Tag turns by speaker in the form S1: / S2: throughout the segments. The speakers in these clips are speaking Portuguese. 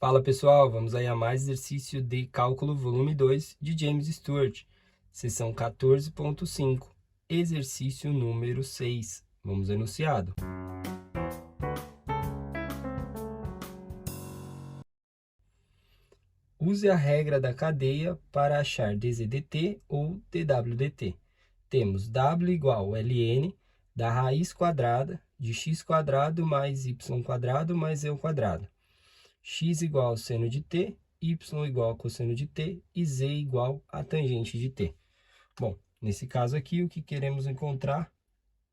S1: Fala pessoal, vamos aí a mais exercício de cálculo volume 2 de James Stewart, seção 14.5, exercício número 6. Vamos ao enunciado. Use a regra da cadeia para achar dz/dt ou dw/dt. Temos w igual ln da raiz quadrada de x² mais y² mais e². X igual ao seno de t, y igual ao cosseno de t e z igual a tangente de t. Bom, nesse caso aqui, o que queremos encontrar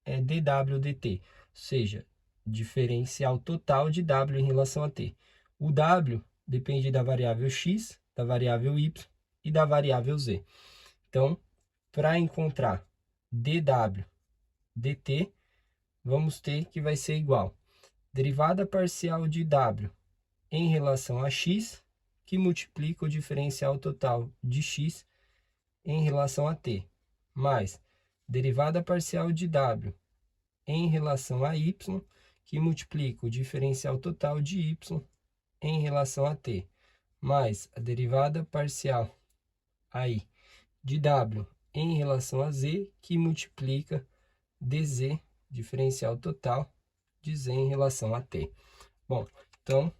S1: é dw/dt, ou seja, diferencial total de w em relação a t. O w depende da variável x, da variável y e da variável z. Então, para encontrar dw/dt, vamos ter que vai ser igual derivada parcial de w em relação a x, que multiplica o diferencial total de x em relação a t, mais derivada parcial de w em relação a y, que multiplica o diferencial total de y em relação a t, mais a derivada parcial aí de w em relação a z, que multiplica dz, diferencial total de z em relação a t. Bom, então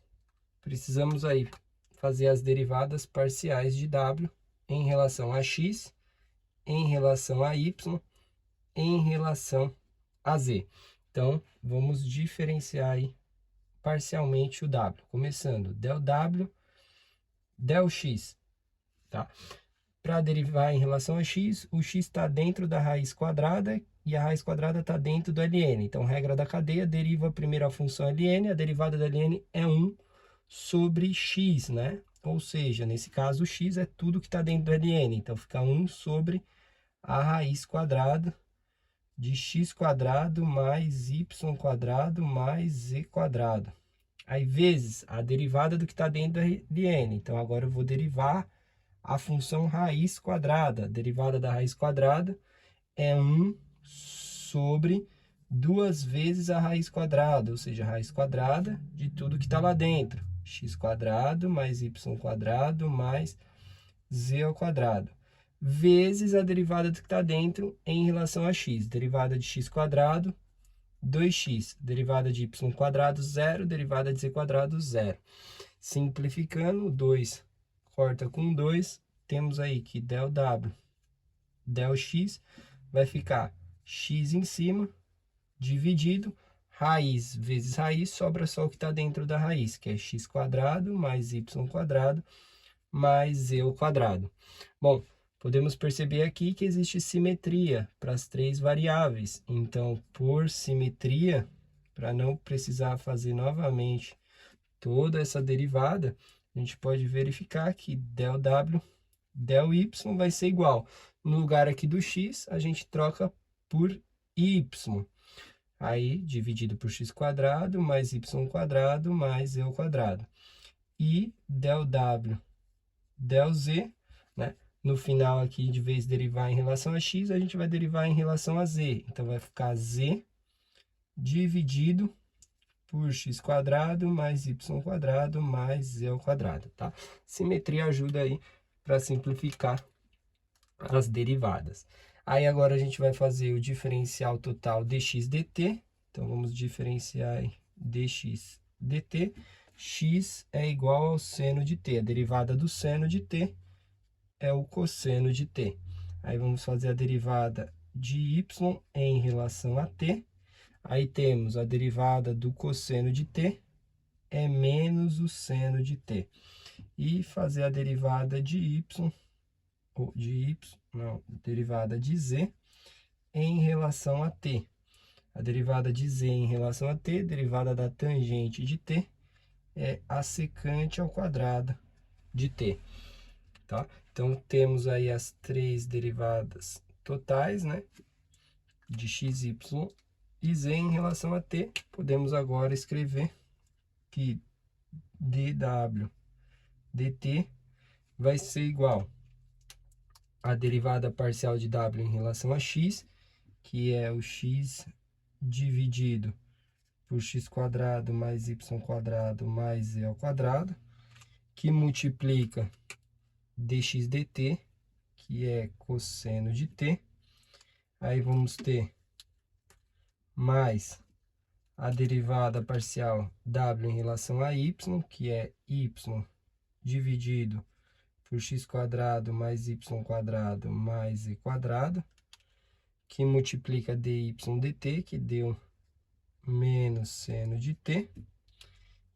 S1: precisamos aí fazer as derivadas parciais de w em relação a x, em relação a y, em relação a z. Então, vamos diferenciar aí parcialmente o w, começando del w, del x, tá? Para derivar em relação a x, o x está dentro da raiz quadrada e a raiz quadrada está dentro do ln. Então, regra da cadeia, deriva primeiro a função ln, a derivada da ln é 1 sobre x, né? Ou seja, nesse caso, o x é tudo que está dentro do ln. Então, fica 1 sobre a raiz quadrada de x² mais y² mais z². Aí, vezes a derivada do que está dentro do ln. Então, agora eu vou derivar a função raiz quadrada. A derivada da raiz quadrada é 1 sobre 2 vezes a raiz quadrada, ou seja, a raiz quadrada de tudo que está lá dentro. x² mais y² mais z², vezes a derivada do que está dentro em relação a x. Derivada de x², 2x. Derivada de y², 0. Derivada de z², 0. Simplificando, 2 corta com 2, temos aí que del w, del x, vai ficar x em cima, dividido, raiz vezes raiz, sobra só o que está dentro da raiz, que é x² mais y² mais z². Bom, podemos perceber aqui que existe simetria para as três variáveis. Então, por simetria, para não precisar fazer novamente toda essa derivada, a gente pode verificar que del w, del y vai ser igual. No lugar aqui do x, a gente troca por y. Aí, dividido por x² mais y² mais z². E del w, del z, né? No final aqui, de vez de derivar em relação a x, a gente vai derivar em relação a z. Então, vai ficar z dividido por x² mais y² mais z², tá? Simetria ajuda aí para simplificar as derivadas. Aí agora a gente vai fazer o diferencial total dx dt. Então, vamos diferenciar dx dt. X é igual ao seno de t. A derivada do seno de t é o cosseno de t. Aí vamos fazer a derivada de y em relação a t. Aí temos a derivada do cosseno de t é menos o seno de t. E fazer a derivada de y, ou derivada de z em relação a t. A derivada de z em relação a t, derivada da tangente de t, é a secante ao quadrado de t, tá? Então, temos aí as três derivadas totais, né? De x, y e z em relação a t. Podemos agora escrever que dw dt vai ser igual a derivada parcial de w em relação a x, que é o x dividido por x² mais y² mais z², que multiplica dx dt, que é cosseno de t. Aí vamos ter mais a derivada parcial w em relação a y, que é y dividido por x² mais y² mais e², que multiplica dy dt, que deu menos seno de t.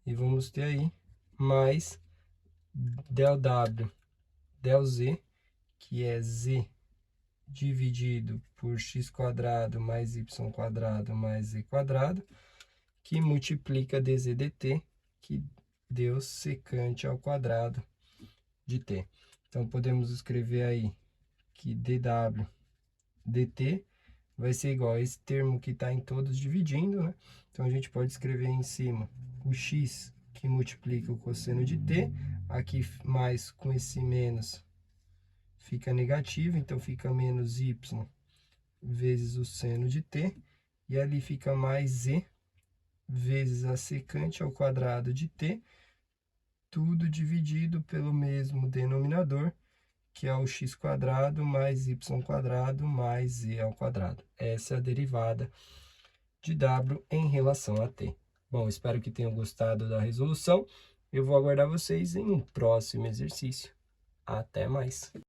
S1: E vamos ter aí mais del w, del z, que é z dividido por x² mais y² mais e², que multiplica dz dt, que deu secante ao quadrado de t. Então, podemos escrever aí que dw dt vai ser igual a esse termo que está em todos dividindo, né? Então, a gente pode escrever em cima o x, que multiplica o cosseno de t, aqui mais com esse menos fica negativo, então fica menos y vezes o seno de t, e ali fica mais z vezes a secante ao quadrado de t, tudo dividido pelo mesmo denominador, que é o x² mais y² mais z². Essa é a derivada de w em relação a t. Bom, espero que tenham gostado da resolução. Eu vou aguardar vocês em um próximo exercício. Até mais!